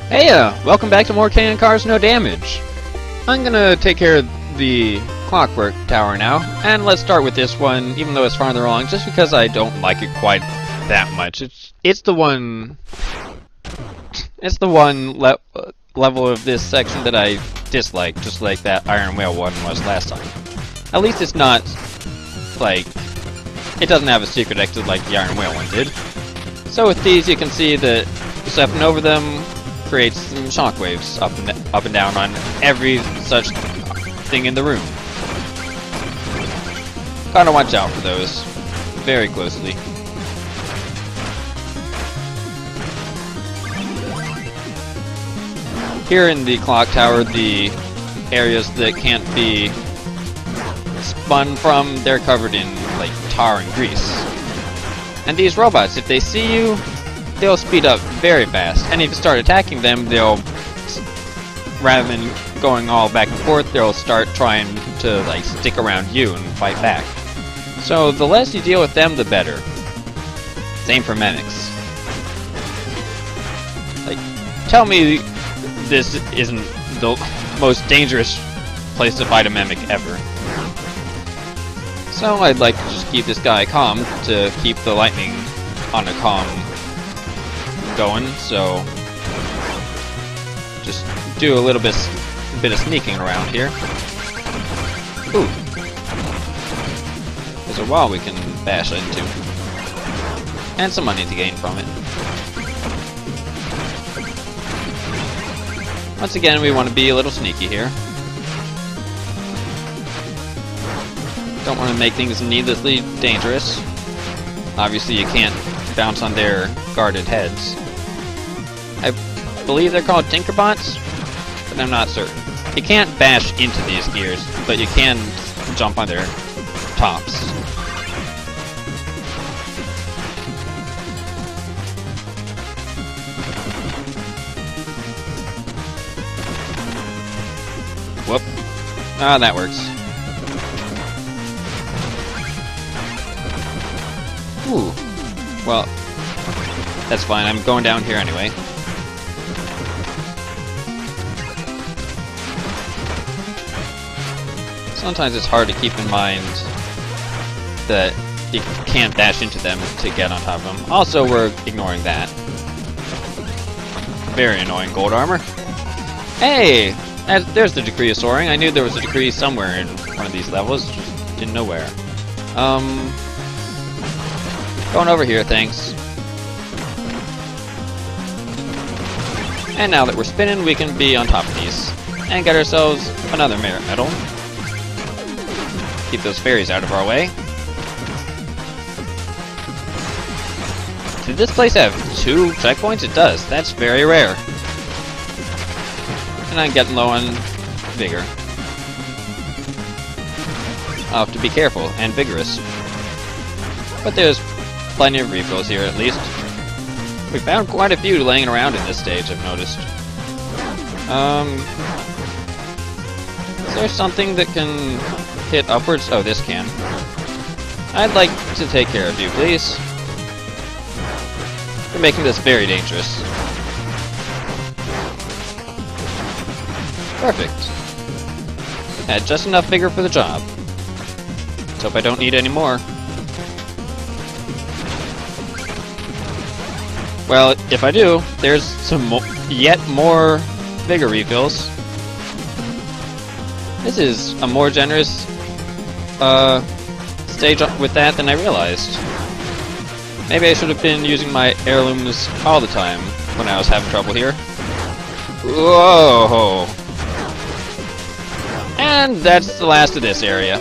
Hey, welcome back to more Cannon Cars No Damage. I'm gonna take care of the Clockwork Tower now, and let's start with this one, even though it's farther along, just because I don't like it quite that much. It's the one level of this section that I dislike, just like that Iron Whale one was last time. At least it's not like it doesn't have a secret exit like the Iron Whale one did. So with these, you can see that stepping over them creates some shockwaves up and down on every such thing in the room. Gotta watch out for those very closely. Here in the clock tower, the areas that can't be spun from, they're covered in like tar and grease. And these robots, if they see you, they'll speed up very fast, and if you start attacking them, they'll, rather than going all back and forth, they'll start trying to like stick around you and fight back. So the less you deal with them, the better. Same for mimics. Like, tell me this isn't the most dangerous place to fight a mimic ever. So I'd like to just keep this guy calm to keep the lightning on a calm going, so just do a little bit of sneaking around here. Ooh. There's a wall we can bash into. And some money to gain from it. Once again, we want to be a little sneaky here. Don't want to make things needlessly dangerous. Obviously, you can't bounce on their guarded heads. I believe they're called Tinkerbots, but I'm not certain. You can't bash into these gears, but you can jump on their tops. Whoop. Ah, that works. Ooh. Well, that's fine. I'm going down here anyway. Sometimes it's hard to keep in mind that you can't dash into them to get on top of them. Also, we're ignoring that. Very annoying gold armor. Hey! There's the decree of soaring. I knew there was a decree somewhere in one of these levels, just didn't know where. Going over here, thanks. And now that we're spinning, we can be on top of these. And get ourselves another merit medal. Keep those fairies out of our way. Did this place have 2 checkpoints? It does. That's very rare. And I'm getting low on vigor. I'll have to be careful and vigorous. But there's plenty of refills here, at least. We found quite a few laying around in this stage, I've noticed. Is there something that can hit upwards? Oh, this can. I'd like to take care of you, please. You're making this very dangerous. Perfect. Had just enough vigor for the job. Let's hope I don't need any more. Well, if I do, there's some yet more vigor refills. This is a more generous stage with that than I realized. Maybe I should have been using my heirlooms all the time when I was having trouble here. Whoa! And that's the last of this area.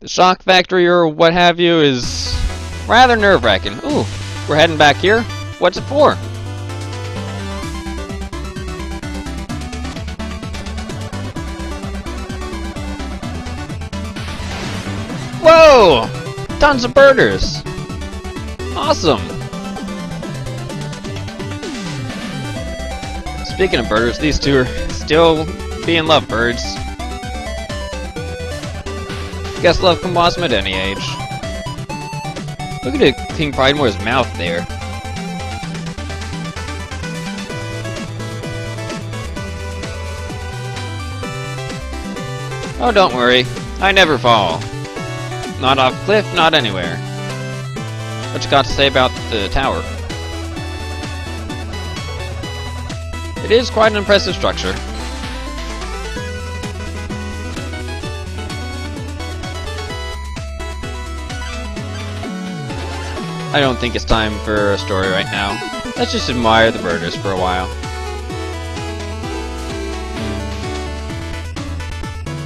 The shock factory or what have you is rather nerve-wracking. Ooh, we're heading back here? What's it for? Whoa! Tons of birders! Awesome! Speaking of birders, these two are still being lovebirds. Guess love can blossom at any age. Look at King Pridemore's mouth there. Oh, don't worry. I never fall. Not off cliff, not anywhere. What you got to say about the tower? It is quite an impressive structure. I don't think it's time for a story right now. Let's just admire the birders for a while.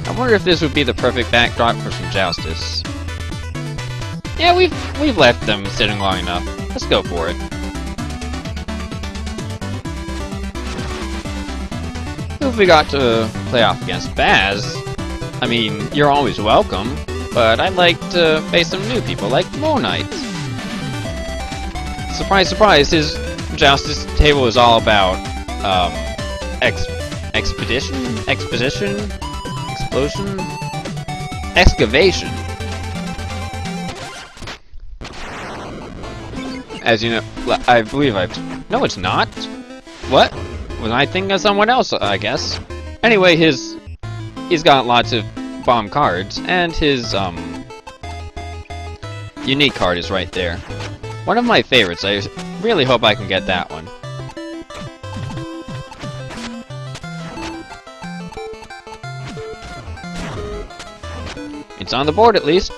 I wonder if this would be the perfect backdrop for some JOUSTUS. Yeah, we've left them sitting long enough. Let's go for it. Who have we got to play off against? Baz? I mean, you're always welcome, but I'd like to face some new people like Moon Knight. Surprise, surprise, his JOUSTUS table is all about, expedition? Exposition? Explosion? Excavation. As you know, I believe no, it's not. What? Was I thinking of someone else, I guess. Anyway, he's got lots of bomb cards, and his, unique card is right there. One of my favorites. I really hope I can get that one. It's on the board at least.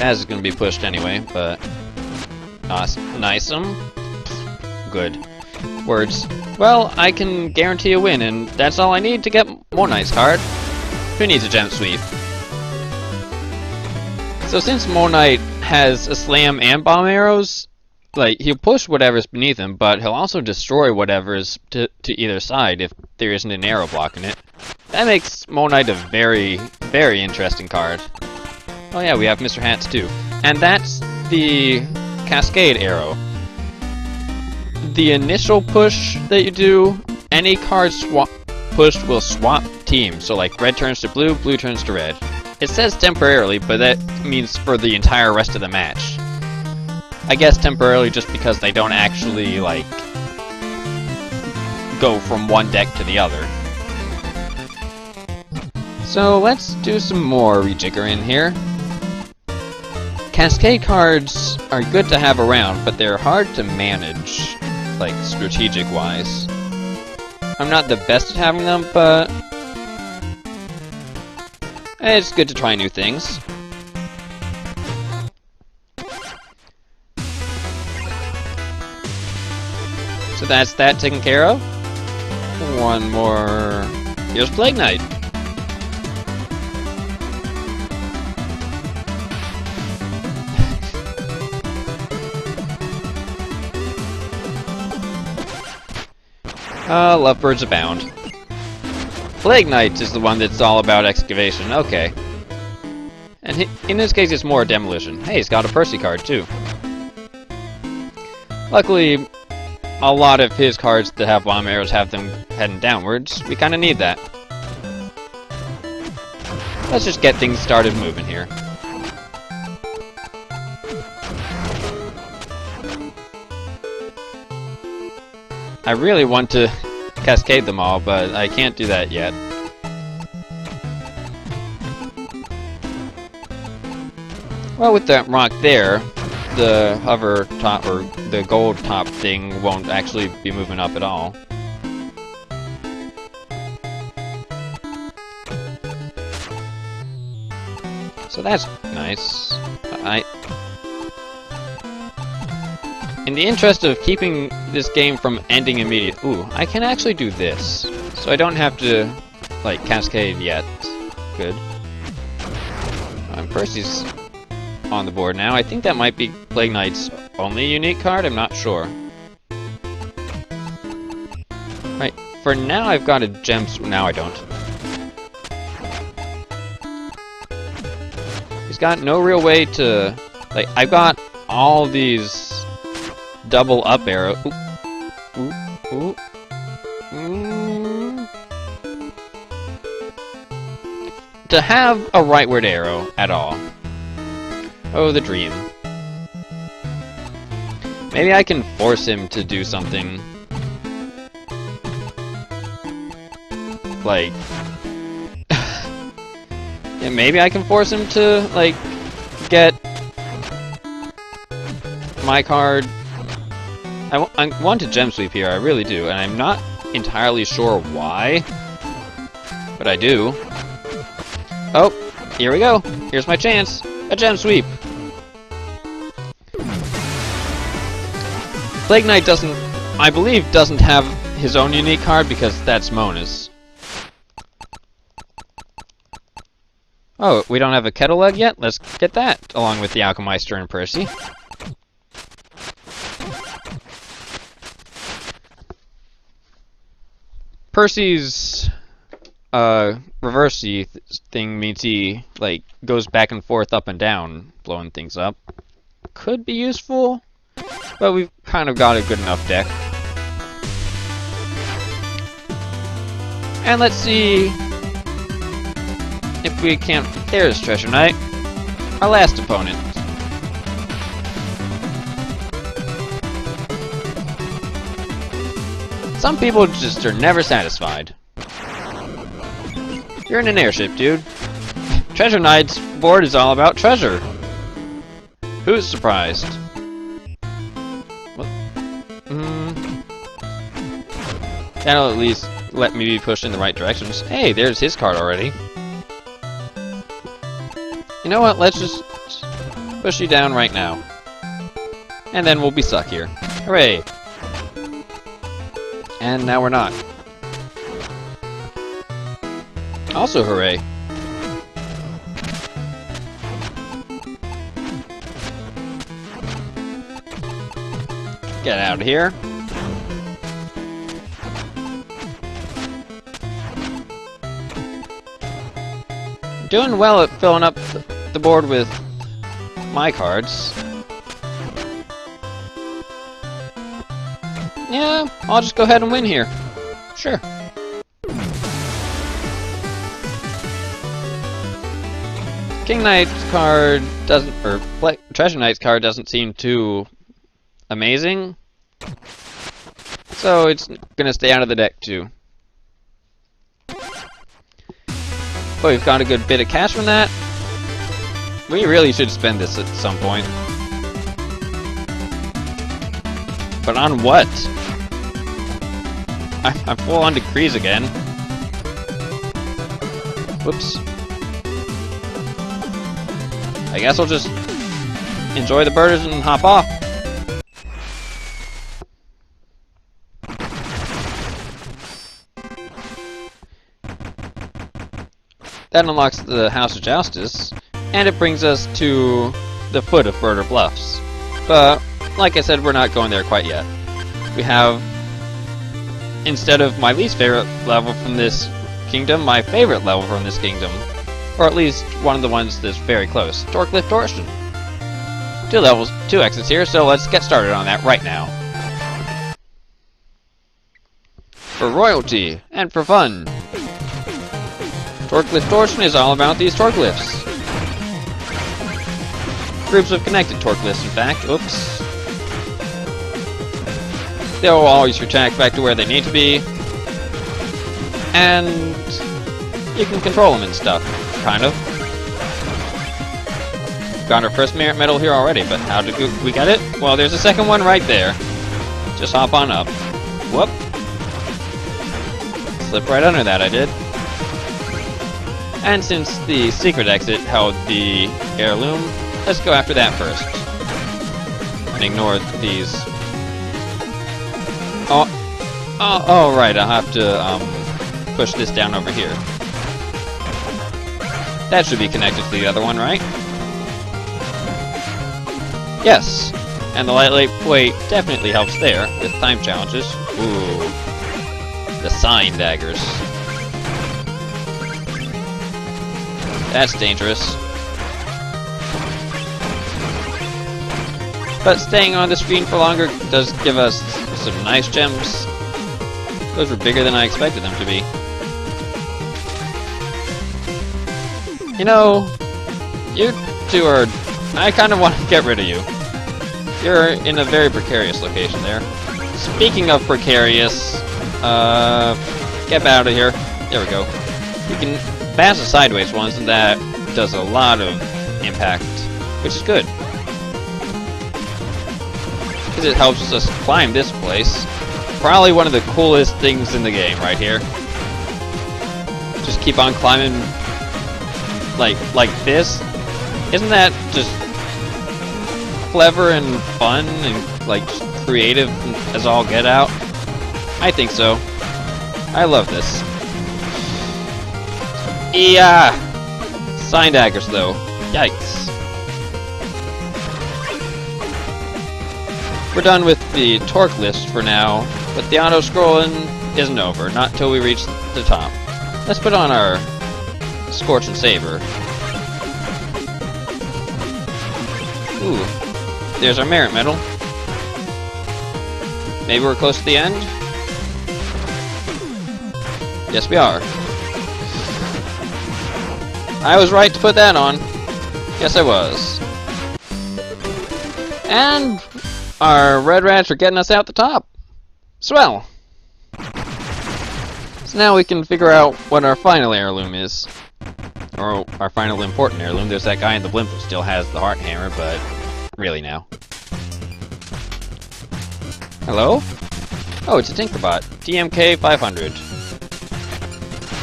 As is going to be pushed anyway, but nice. Good. Words. Well, I can guarantee a win, and that's all I need to get Moon Knight's card. Who needs a gem sweep? So since Moon Knight has a slam and bomb arrows, like, he'll push whatever's beneath him, but he'll also destroy whatever's to either side if there isn't an arrow blocking it. That makes Moon Knight a very, very interesting card. Oh yeah, we have Mr. Hats too. And that's the Cascade arrow. The initial push that you do, any card pushed will swap teams. So like red turns to blue, blue turns to red. It says temporarily, but that means for the entire rest of the match. I guess temporarily just because they don't actually, like, go from one deck to the other. So let's do some more rejiggering here. Cascade cards are good to have around, but they're hard to manage, like, strategic-wise. I'm not the best at having them, but it's good to try new things. So that's that taken care of. One more. Here's Propeller Knight. Lovebirds abound. Propeller Knight is the one that's all about excavation. Okay. And in this case, it's more demolition. Hey, he's got a Percy card too. Luckily, a lot of his cards that have bomb arrows have them heading downwards. We kind of need that. Let's just get things started moving here. I really want to cascade them all, but I can't do that yet. Well, with that rock there, the hover top, or the gold top thing, won't actually be moving up at all. So that's nice. In the interest of keeping this game from ending immediately... Ooh, I can actually do this. So I don't have to, like, cascade yet. Good. Percy's on the board now. I think that might be Propeller Knight's only unique card. I'm not sure. Right, for now I've got a gem... Now I don't. He's got no real way to... Like, I've got all these double up arrow. To have a rightward arrow at all. Oh, the dream. Maybe I can force him to do something. Like... yeah, maybe I can force him to, like, get my card. I want to gem sweep here, I really do, and I'm not entirely sure why, but I do. Oh, here we go. Here's my chance. A gem sweep. Plague Knight doesn't, I believe, doesn't have his own unique card because that's Mona's. Oh, we don't have a kettle leg yet? Let's get that, along with the Alchemeister and Percy. Percy's reversey thing means he, like, goes back and forth, up and down, blowing things up. Could be useful, but we've kind of got a good enough deck. And let's see if we can't... There's Treasure Knight, our last opponent. Some people just are never satisfied. You're in an airship, dude. Treasure Knight's board is all about treasure. Who's surprised? What? That'll at least let me be pushed in the right directions. Hey, there's his card already. You know what? Let's just push you down right now. And then we'll be stuck here. Hooray! And now we're not. Also hooray. Get out of here. Doing well at filling up the board with my cards. Yeah, I'll just go ahead and win here. Sure. King Knight's card doesn't, or Treasure Knight's card doesn't seem too amazing. So it's gonna stay out of the deck too. But we've got a good bit of cash from that. We really should spend this at some point. But on what? I'm full on decrees again. Whoops. I guess I'll just enjoy the birders and hop off. That unlocks the House of JOUSTUS, and it brings us to the foot of Birder Bluffs. But, like I said, we're not going there quite yet. We have, instead of my least favorite level from this kingdom, my favorite level from this kingdom. Or at least one of the ones that's very close. Lift Torsion. 2 levels, 2 exits here, so let's get started on that right now. For royalty, and for fun. Lift Torsion is all about these torque lifts. Groups of connected torque lifts, in fact. Oops. They'll always retract back to where they need to be. And you can control them and stuff, kind of. Got our first merit medal here already, but how did we get it? Well, there's a second one right there. Just hop on up. Whoop. Slip right under that, I did. And since the secret exit held the heirloom, let's go after that first. And ignore these. Oh, right, I'll have to push this down over here. That should be connected to the other one, right? Yes, and the lightweight weight definitely helps there with time challenges. Ooh, the sign daggers. That's dangerous. But staying on the screen for longer does give us some nice gems. Those were bigger than I expected them to be. You know, you two are... I kind of want to get rid of you. You're in a very precarious location there. Speaking of precarious, get out of here. There we go. You can bash the sideways ones, and that does a lot of impact, which is good. Because it helps us climb this place. Probably one of the coolest things in the game right here. Just keep on climbing like this. Isn't that just clever and fun and like creative as all get out? I think so. I love this. Yeah. Sign daggers though. Yikes. We're done with the torque list for now, but the auto scrolling isn't over, not until we reach the top. Let's put on our Scorch and Saber. Ooh, there's our merit medal. Maybe we're close to the end? Yes, we are. I was right to put that on. Yes, I was. And our red rats are getting us out the top. Swell. So now we can figure out what our final heirloom is. Or our final important heirloom. There's that guy in the blimp who still has the heart hammer, but really now. Hello? Oh, it's a Tinkerbot. TMK 500.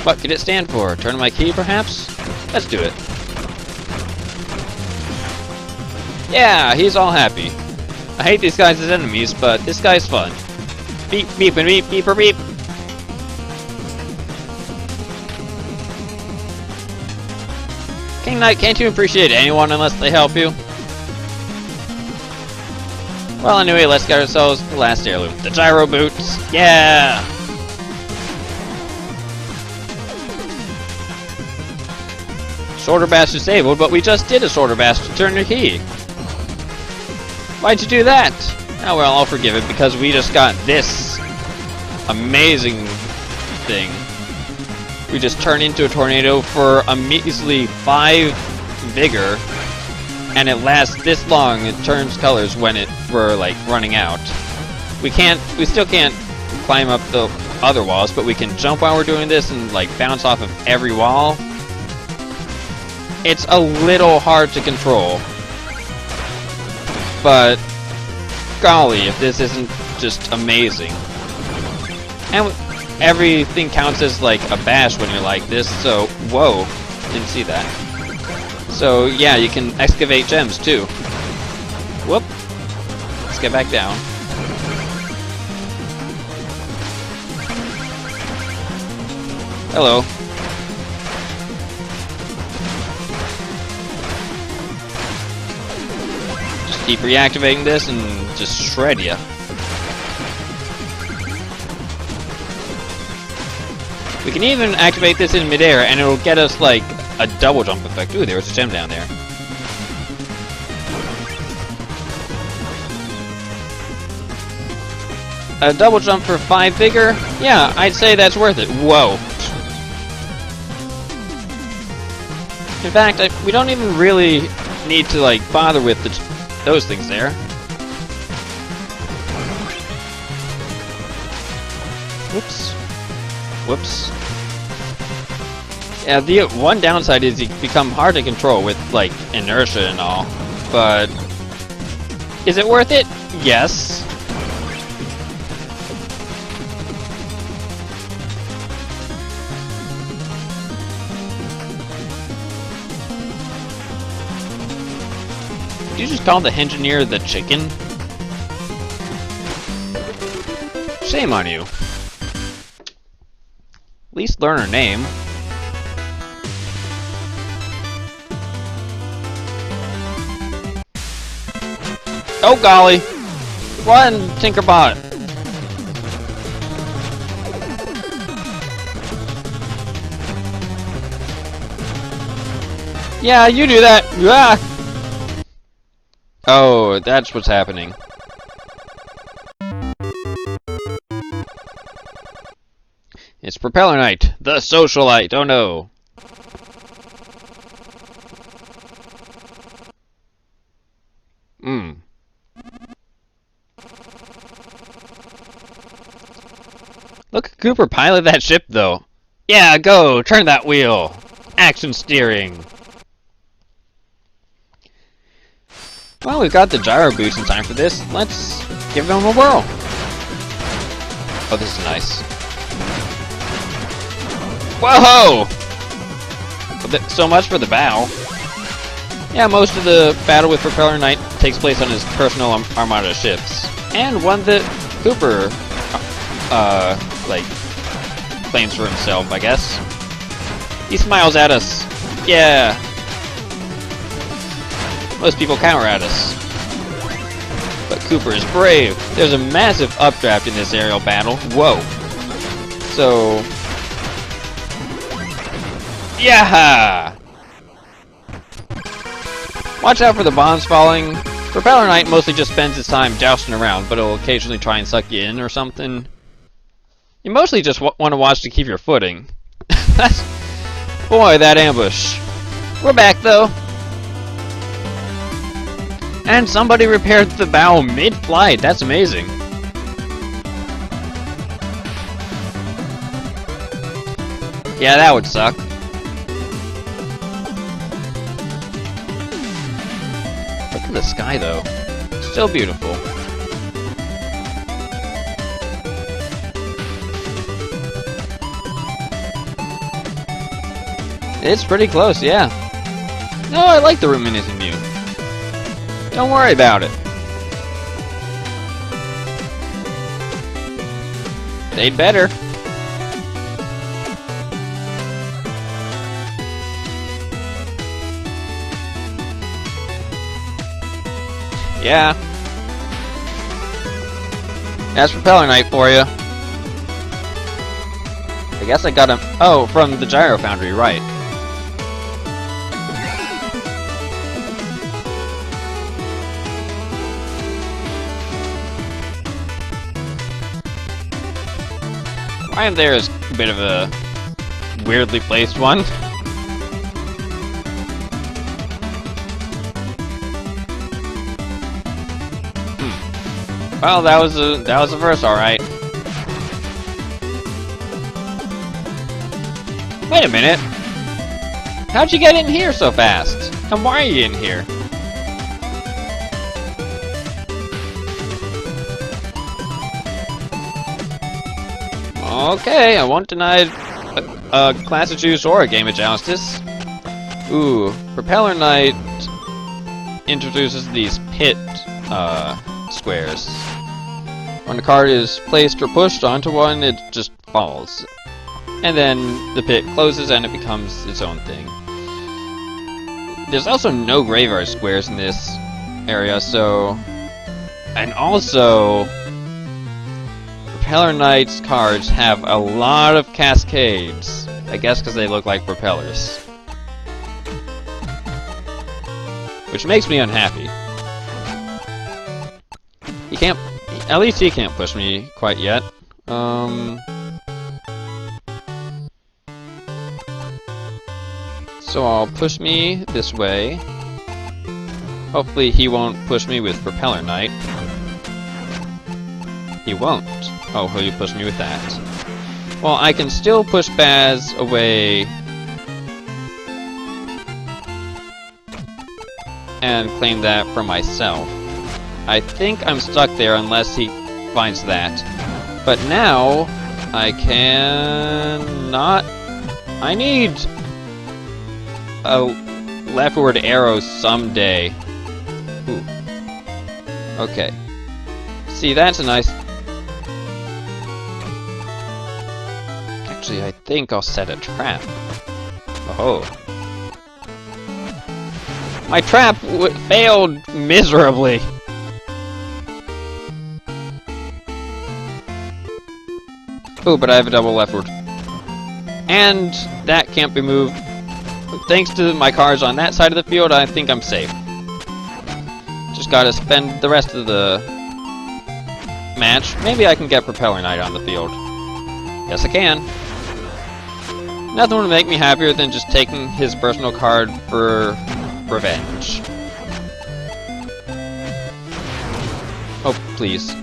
What could it stand for? Turn my key, perhaps? Let's do it. Yeah, he's all happy. I hate these guys as enemies, but this guy's fun. Beep, beep, and beep, beep, or beep. King Knight, can't you appreciate anyone unless they help you? Well, anyway, let's get ourselves the last heirloom. The gyro boots. Yeah! Shoulder bash disabled, but we just did a shoulder bash to turn the key. Why'd you do that? Oh well, I'll forgive it because we just got this amazing thing. We just turn into a tornado for a measly 5 vigor, and it lasts this long. It turns colors when we're like running out. We still can't climb up the other walls, but we can jump while we're doing this and like bounce off of every wall. It's a little hard to control. But golly, if this isn't just amazing. And everything counts as like a bash when you're like this, so whoa, didn't see that. So yeah, you can excavate gems too. Whoop. Let's get back down. Hello. Keep reactivating this and just shred ya. We can even activate this in midair and it'll get us like a double jump effect. Ooh, there was a gem down there. A double jump for 5 vigor? Yeah, I'd say that's worth it. Whoa. In fact, we don't even really need to like bother with those things there. Whoops. Whoops. Yeah, the one downside is you become hard to control with, like, inertia and all. But is it worth it? Yes. Did you just call the engineer the chicken? Shame on you. At least learn her name. Oh golly! Run, Tinkerbot! Yeah, you do that! Ah! Oh, that's what's happening. It's Propeller Knight, the socialite. Oh no. Look at Cooper pilot that ship, though. Yeah, go! Turn that wheel! Action steering! Well, we've got the gyro boots in time for this. Let's give them a whirl. Oh, this is nice. Whoa! So much for the bow. Yeah, most of the battle with Propeller Knight takes place on his personal armada ships. And one that Cooper, claims for himself, I guess. He smiles at us. Yeah. Most people counter at us. But Cooper is brave. There's a massive updraft in this aerial battle. Whoa. So... yeah! Watch out for the bombs falling. Propeller Knight mostly just spends his time jousting around, but it'll occasionally try and suck you in or something. You mostly just want to watch to keep your footing. Boy, that ambush. We're back, though. And somebody repaired the bow mid-flight. That's amazing. Yeah, that would suck. Look at the sky, though. Still beautiful. It's pretty close, yeah. No, I like the ruminating view. Don't worry about it. They'd better. Yeah. That's Propeller Knight for you. I guess I got him. Oh, from the Gyro Foundry, right. Right there is a bit of a weirdly placed one. Well, that was a verse, all right. Wait a minute. How'd you get in here so fast? And why are you in here? Okay, I won't deny a class of juice or a game of JOUSTUS. Ooh, Propeller Knight introduces these pit squares. When the card is placed or pushed onto one, it just falls. And then the pit closes and it becomes its own thing. There's also no graveyard squares in this area, so... And also... Propeller Knight's cards have a lot of cascades. I guess because they look like propellers. Which makes me unhappy. He can't... At least he can't push me quite yet. So I'll push me this way. Hopefully he won't push me with Propeller Knight. He won't. Oh, will you push me with that? Well, I can still push Baz away and claim that for myself. I think I'm stuck there unless he finds that. But now, I cannot... I need a leftward arrow someday. Ooh. Okay. See, that's a nice... Actually, I think I'll set a trap. Oh. My trap failed miserably. Ooh, but I have a double leftward. And that can't be moved. Thanks to my cards on that side of the field, I think I'm safe. Just gotta spend the rest of the match. Maybe I can get Propeller Knight on the field. Yes, I can. Nothing would make me happier than just taking his personal card for revenge. Oh, please.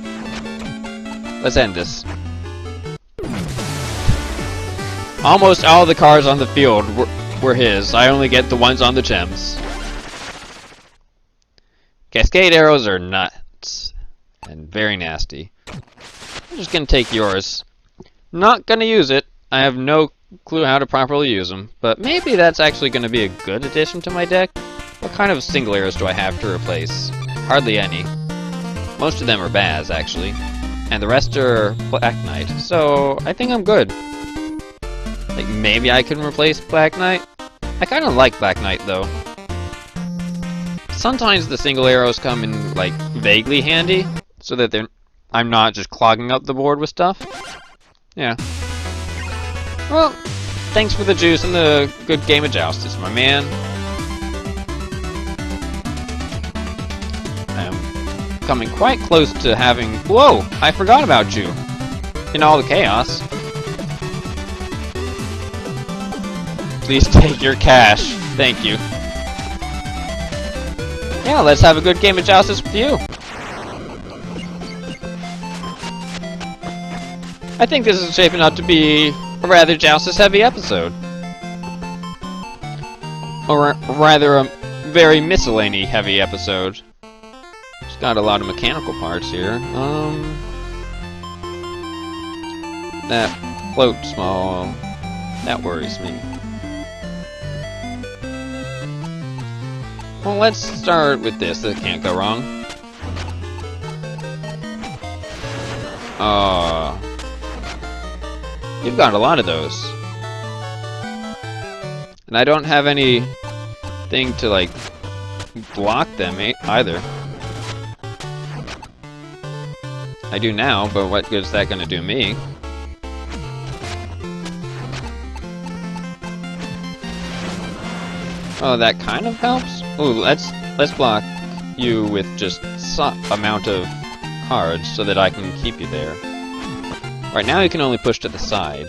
Let's end this. Almost all the cars on the field were his. I only get the ones on the gems. Cascade arrows are nuts. And very nasty. I'm just gonna take yours. Not gonna use it. I have no clue how to properly use them. But maybe that's actually gonna be a good addition to my deck. What kind of single arrows do I have to replace? Hardly any. Most of them are Baz, actually. And the rest are Black Knight. So, I think I'm good. Like, maybe I can replace Black Knight? I kind of like Black Knight, though. Sometimes the single arrows come in, like, vaguely handy, so that I'm not just clogging up the board with stuff. Yeah. Well, thanks for the juice and the good game of JOUSTUS, my man. I'm coming quite close to having... Whoa! I forgot about you! In all the chaos. Please take your cash. Thank you. Yeah, let's have a good game of JOUSTUS with you. I think this is shaping up to be a rather JOUSTUS heavy episode. Or rather a very miscellany heavy episode. It's got a lot of mechanical parts here. That float small, that worries me. Well, let's start with this. That can't go wrong. You've got a lot of those. And I don't have anything to, like, block them either. I do now, but what good is that gonna do me? Oh, that kind of helps? Ooh, let's block you with just some amount of cards so that I can keep you there. Right now you can only push to the side.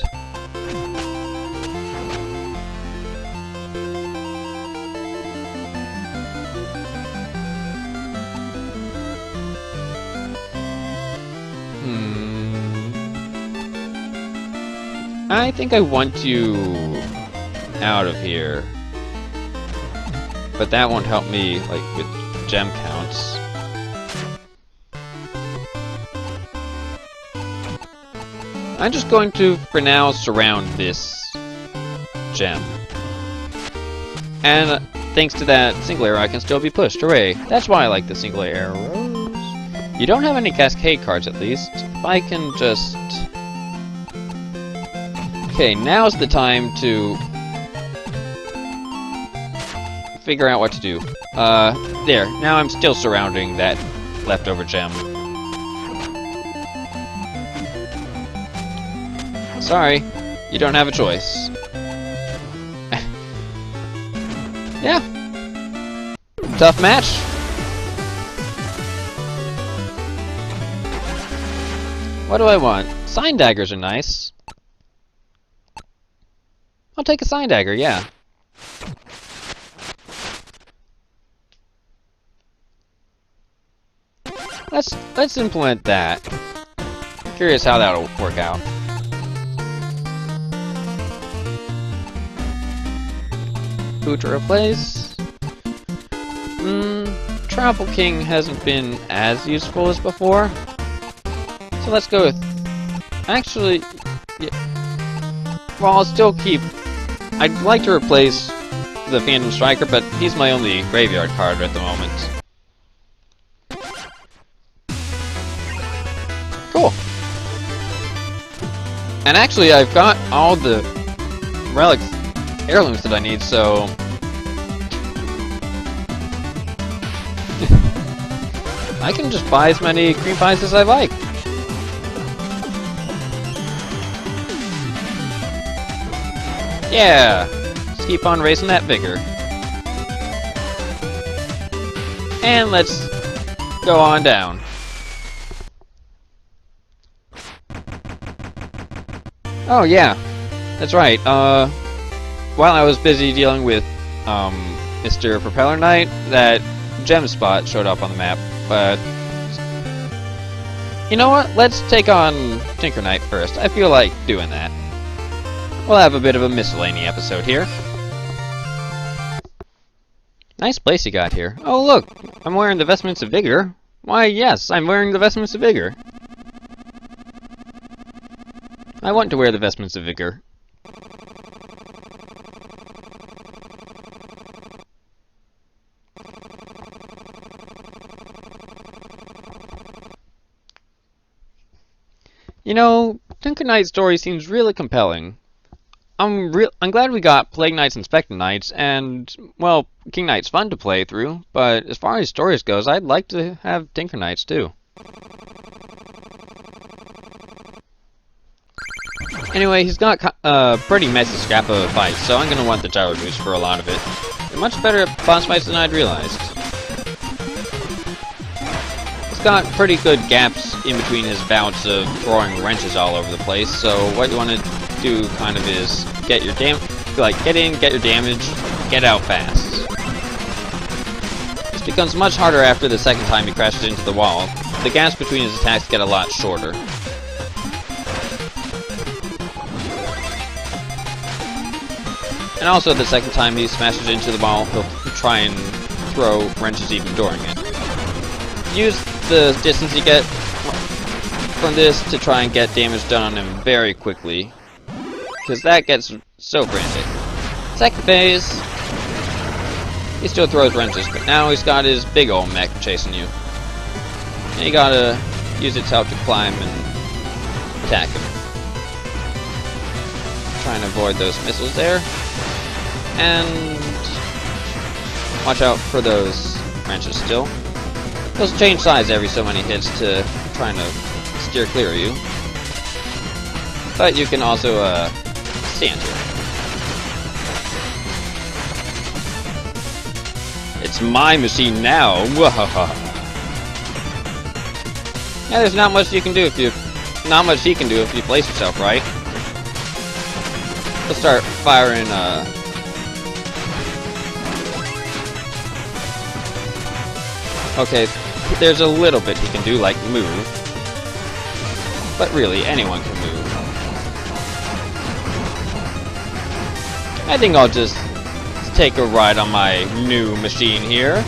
I think I want you out of here. But that won't help me, like, with gem counts. I'm just going to, for now, surround this gem. And thanks to that single arrow, I can still be pushed. Hooray! That's why I like the single arrows. You don't have any cascade cards, at least. If I can just... Okay, now's the time to... figure out what to do. There. Now I'm still surrounding that leftover gem. Sorry, you don't have a choice. Yeah. Tough match. What do I want? Sign daggers are nice. I'll take a sign dagger, yeah. Let's implement that. Curious how that'll work out. Who to replace? Travel King hasn't been as useful as before. So let's go with... Actually... Yeah. Well, I'll still keep... I'd like to replace the Phantom Striker, but he's my only graveyard card at the moment. Cool. And actually, I've got all the relics, heirlooms that I need, so... I can just buy as many cream pies as I like. Yeah! Just keep on raising that vigor. And let's go on down. Oh yeah, that's right. While I was busy dealing with Mr. Propeller Knight, that gem spot showed up on the map. But you know what? Let's take on Tinker Knight first. I feel like doing that. we'll have a bit of a miscellany episode here. Nice place you got here. Oh look, I'm wearing the vestments of vigor. Why yes, I'm wearing the vestments of vigor. I want to wear the vestments of vigor. You know, Tinker Knight's story seems really compelling. I'm glad we got Plague Knights and Spectre Knights, and, well, King Knight's fun to play through, but as far as stories goes, I'd like to have Tinker Knights too. Anyway, he's got a pretty messy scrap of a fight, so I'm gonna want the Gyro boost for a lot of it. They're much better at boss fights than I'd realized. He's got pretty good gaps in between his bouts of throwing wrenches all over the place, so what you want to do kind of is get your get in, get your damage, get out fast. This becomes much harder after the second time he crashes into the wall. The gaps between his attacks get a lot shorter. And also the second time he smashes into the wall, he'll try and throw wrenches even during it. Use the distance you get from this to try and get damage done on him very quickly, because that gets so frantic. Second phase, he still throws wrenches, but now he's got his big old mech chasing you. And you gotta use its help to climb and attack him. Try and avoid those missiles there. And watch out for those wrenches still. They'll change size every so many hits to trying to steer clear of you. But you can also stand here. It's my machine now. Yeah, there's not much you can do if you place yourself right. We'll start firing okay, there's a little bit he can do, like move. But really, anyone can move. I think I'll just take a ride on my new machine here.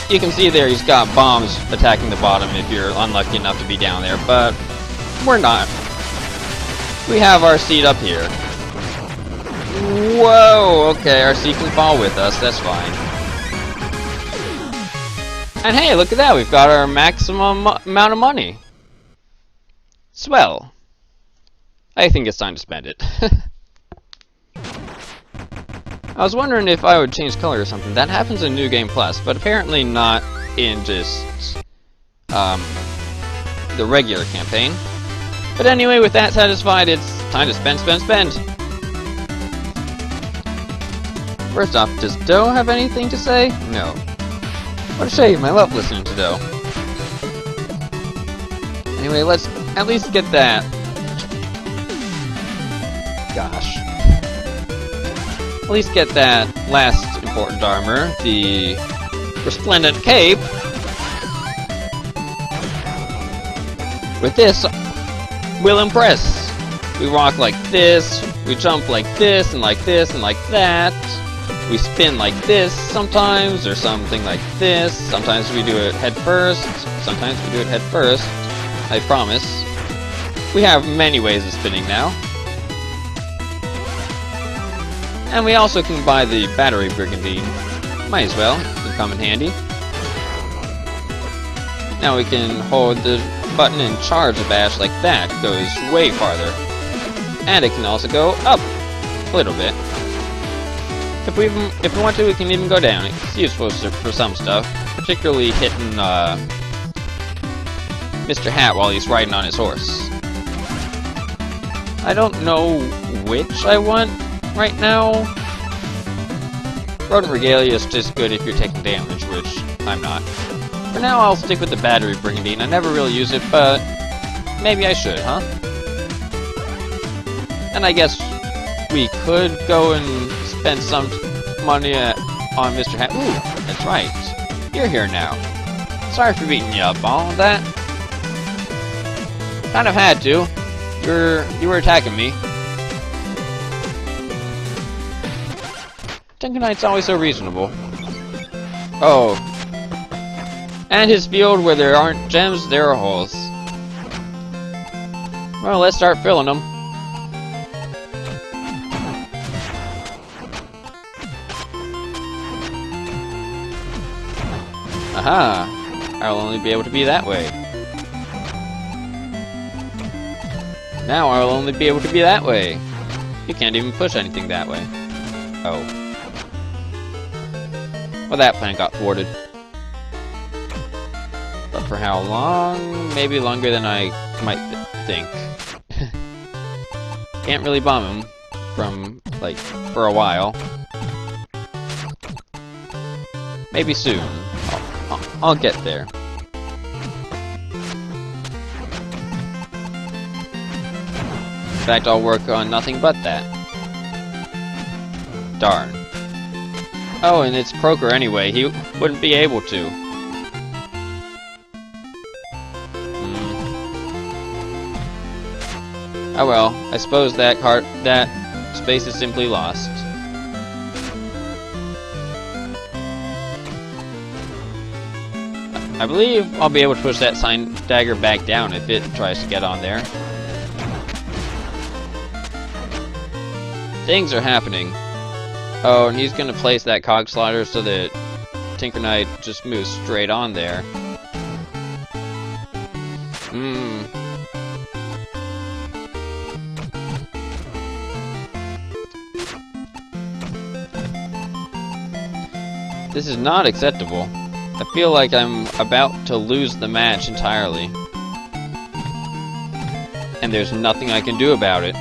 You can see there he's got bombs attacking the bottom if you're unlucky enough to be down there, but we're not. We have our seat up here. Whoa, okay, our seat can fall with us, that's fine. And hey, look at that, we've got our maximum amount of money. Swell. I think it's time to spend it. I was wondering if I would change color or something. That happens in New Game Plus, but apparently not in just the regular campaign. But anyway, with that satisfied, it's time to spend. First off, does Doe have anything to say? No. What a shame, I love listening to Doe. Anyway, let's at least get that. Gosh. At least get that last important armor, the Resplendent Cape. With this, we'll impress. We walk like this, we jump like this, and like this, and like that. We spin like this sometimes, or something like this. Sometimes we do it head first, sometimes we do it head first. I promise. We have many ways of spinning now. And we also can buy the battery brigandine. Might as well, it can come in handy. Now we can hold the button and charge the bash like that. It goes way farther. And it can also go up a little bit. If we want to, we can even go down. It's useful for some stuff, particularly hitting Mr. Hat while he's riding on his horse. I don't know which I want right now. Rodent Regalia is just good if you're taking damage, which I'm not. For now, I'll stick with the battery brigandine. I never really use it, but maybe I should, huh? And I guess we could go and spend some money on Mr. Hat. Ooh, that's right. You're here now. Sorry for beating you up, all of that. Kind of had to. You were attacking me. Tinker Knight's always so reasonable. Oh. And his field where there aren't gems, there are holes. Well, let's start filling them. Aha! I'll only be able to be that way. Now I'll only be able to be that way. You can't even push anything that way. Oh. Well, that plan got thwarted. But for how long? Maybe longer than I might think. Can't really bomb him from, like, for a while. Maybe soon. I'll get there. In fact, I'll work on nothing but that. Darn. Oh, and it's Croaker anyway. He wouldn't be able to. Oh well, I suppose that space is simply lost. I believe I'll be able to push that sign dagger back down if it tries to get on there. Things are happening. Oh, and he's gonna place that cog slider so that Tinker Knight just moves straight on there. This is not acceptable. I feel like I'm about to lose the match entirely. And there's nothing I can do about it.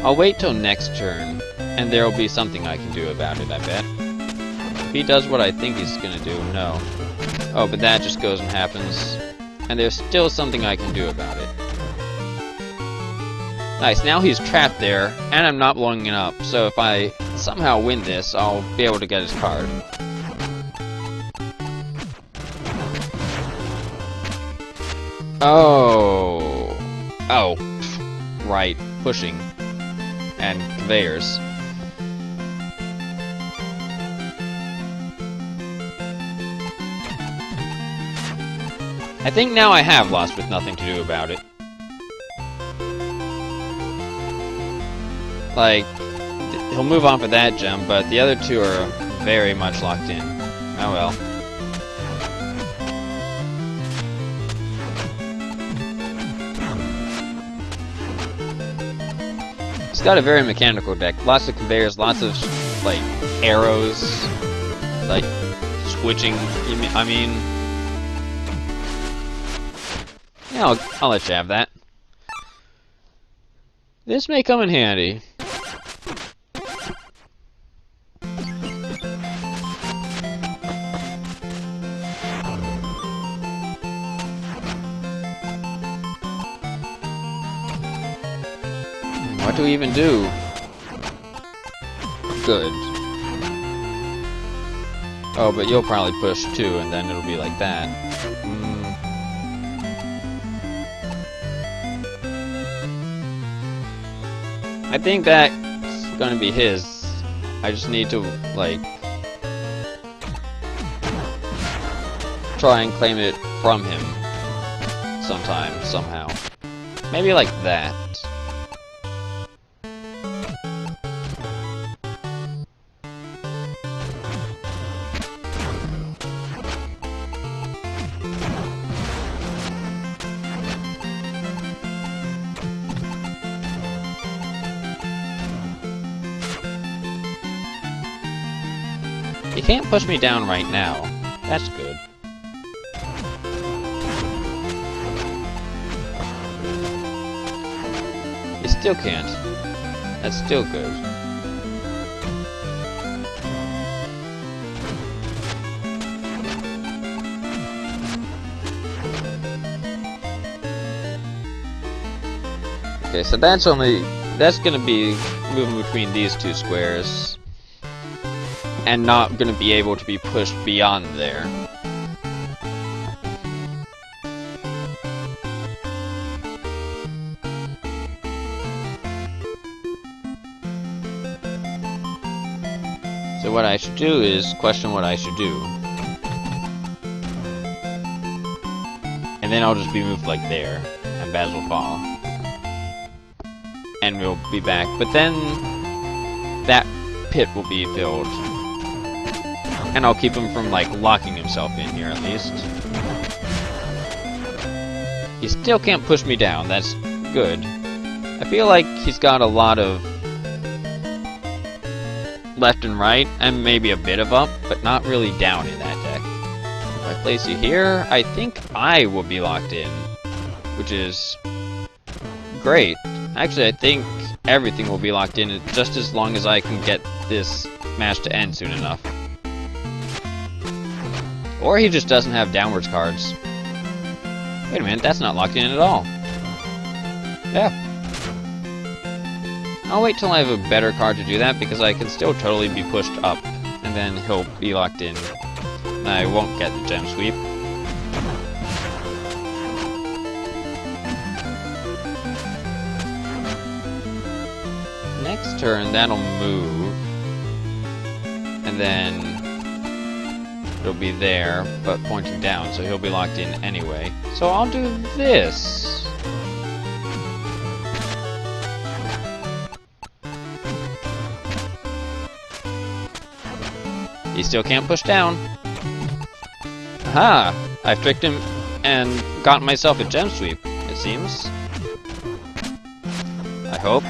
I'll wait till next turn, and there'll be something I can do about it, I bet. If he does what I think he's gonna do, no. Oh, but that just goes and happens. And there's still something I can do about it. Nice, now he's trapped there, and I'm not blowing it up, so if I somehow win this, I'll be able to get his card. Oh. Oh. Right, pushing. And conveyors. I think now I have lost with nothing to do about it. Like, he'll move on for that gem, but the other two are very much locked in. Oh well. It's got a very mechanical deck. Lots of conveyors, lots of, like, arrows, like, switching, I mean... Yeah, I'll let you have that. This may come in handy. What do we even do? Good. Oh, but you'll probably push too, and then it'll be like that. I think that's gonna be his. I just need to, like, try and claim it from him sometime, somehow. Maybe like that. You can't push me down right now. That's good. You still can't. That's still good. Okay, so that's gonna be moving between these two squares. And not gonna be able to be pushed beyond there. So what I should do is question what I should do. And then I'll just be moved like there, and Baz will fall. And we'll be back. But then that pit will be filled. And I'll keep him from, like, locking himself in here at least. He still can't push me down, that's good. I feel like he's got a lot of left and right, and maybe a bit of up, but not really down in that deck. If I place you here, I think I will be locked in, which is great. Actually, I think everything will be locked in just as long as I can get this match to end soon enough. Or he just doesn't have downwards cards. Wait a minute, that's not locked in at all. Yeah. I'll wait till I have a better card to do that, because I can still totally be pushed up, and then he'll be locked in. And I won't get the gem sweep. Next turn, that'll move. And then it'll be there, but pointing down, so he'll be locked in anyway. So I'll do this. He still can't push down. Aha! I've tricked him and gotten myself a gem sweep, it seems. I hope.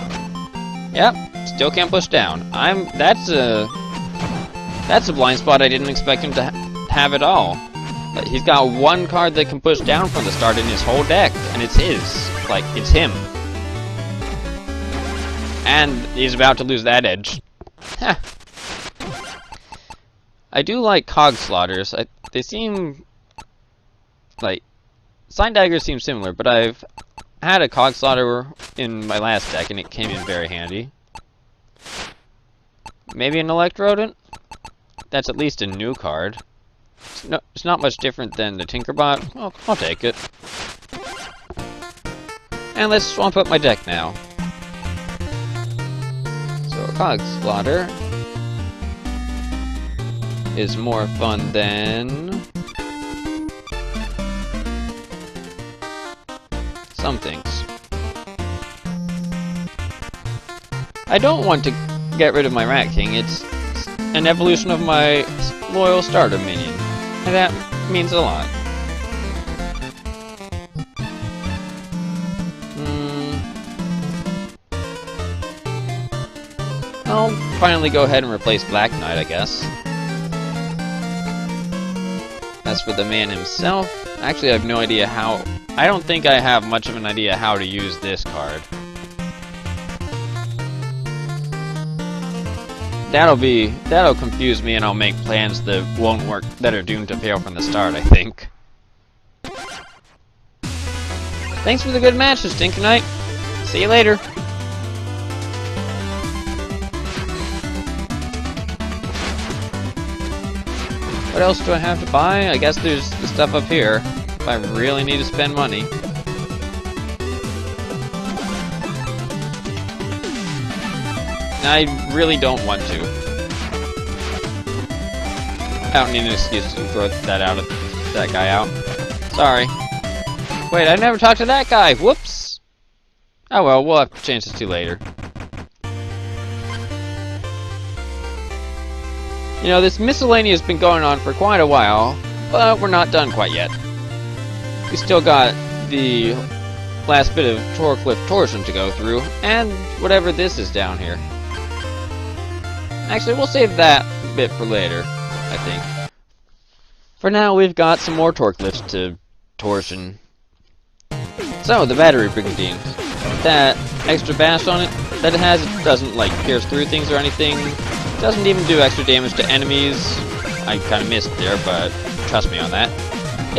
Yep, still can't push down. That's a blind spot I didn't expect him to have at all. Like, he's got one card that can push down from the start in his whole deck, and it's his. Like, it's him. And he's about to lose that edge. Heh. I do like cog slaughters. They seem like Sign Daggers seem similar, but I've had a cog slaughter in my last deck and it came in very handy. Maybe an Electrodent? That's at least a new card. It's not much different than the Tinkerbot. Well, I'll take it. And let's swamp up my deck now. So a cog slaughter is more fun than some things. I don't want to get rid of my Rat King. It's an evolution of my loyal starter minion, and that means a lot. I'll finally go ahead and replace Black Knight, I guess. As for the man himself, actually I have no idea how. I don't think I have much of an idea how to use this card. That'll confuse me, and I'll make plans that won't work, that are doomed to fail from the start, I think. Thanks for the good match, Stinker Knight. See you later. What else do I have to buy? I guess there's the stuff up here, if I really need to spend money. I really don't want to. I don't need an excuse to throw that guy out. Sorry. Wait, I never talked to that guy! Whoops! Oh well, we'll have to change this to later. You know, this miscellaneous has been going on for quite a while, but we're not done quite yet. We still got the last bit of Lift Torsion to go through, and whatever this is down here. Actually, we'll save that bit for later, I think. For now, we've got some more torque lifts to torsion. So, the battery brigandine. That extra bash on it that it has, it doesn't, like, pierce through things or anything. Doesn't even do extra damage to enemies. I kind of missed there, but trust me on that.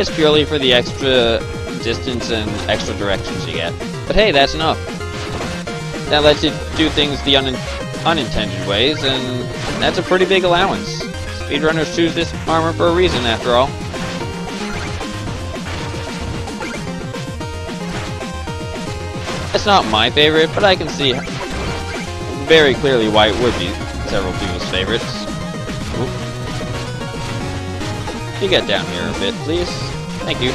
It's purely for the extra distance and extra directions you get. But hey, that's enough. That lets you do things the unintended ways, and that's a pretty big allowance. Speedrunners choose this armor for a reason, after all. It's not my favorite, but I can see very clearly why it would be several people's favorites. you get down here a bit, please? Thank you.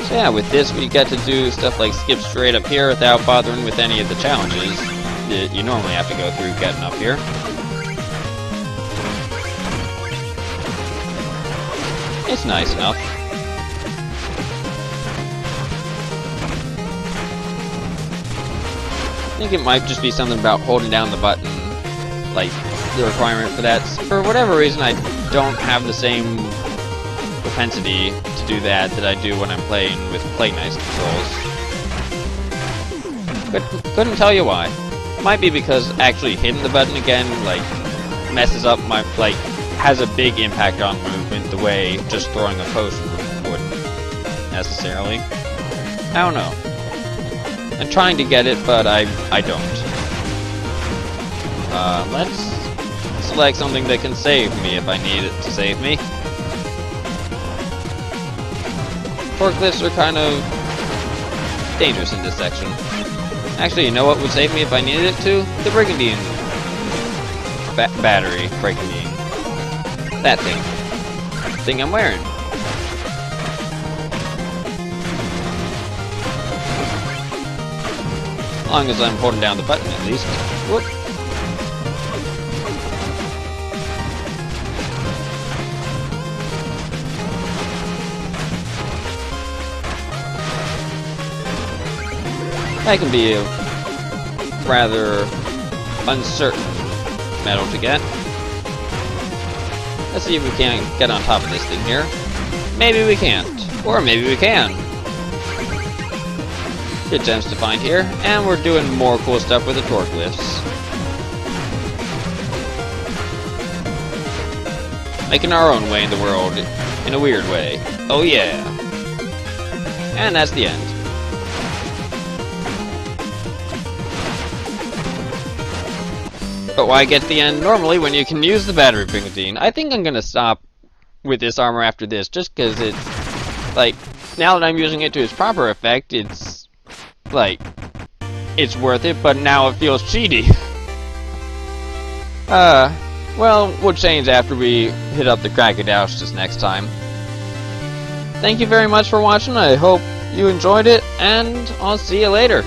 So yeah, with this we get to do stuff like skip straight up here without bothering with any of the challenges that you normally have to go through getting up here. It's nice enough. I think it might just be something about holding down the button, like the requirement for that. For whatever reason, I don't have the same propensity to do that I do when I'm playing with Propeller Knight's controls. Couldn't tell you why. It might be because actually hitting the button again, like, messes up my, like, has a big impact on movement the way just throwing a potion wouldn't necessarily. I don't know. I'm trying to get it, but I don't. Let's select something that can save me if I need it to save me. Forklifts are kind of dangerous in this section. Actually, you know what would save me if I needed it to? The Brigandine battery. Brigandine. That thing I'm wearing. As long as I'm holding down the button, at least. Whoop. That can be a rather uncertain medal to get. Let's see if we can get on top of this thing here. Maybe we can't. Or maybe we can. Good gems to find here. And we're doing more cool stuff with the torque lifts. Making our own way in the world in a weird way. Oh yeah. And that's the end. But why get to the end normally when you can use the battery Brigandine? I think I'm gonna stop with this armor after this, just because it's, like, now that I'm using it to its proper effect, it's, like, it's worth it, but now it feels cheaty. Well, we'll change after we hit up the JOUSTUS next time. Thank you very much for watching, I hope you enjoyed it, and I'll see you later.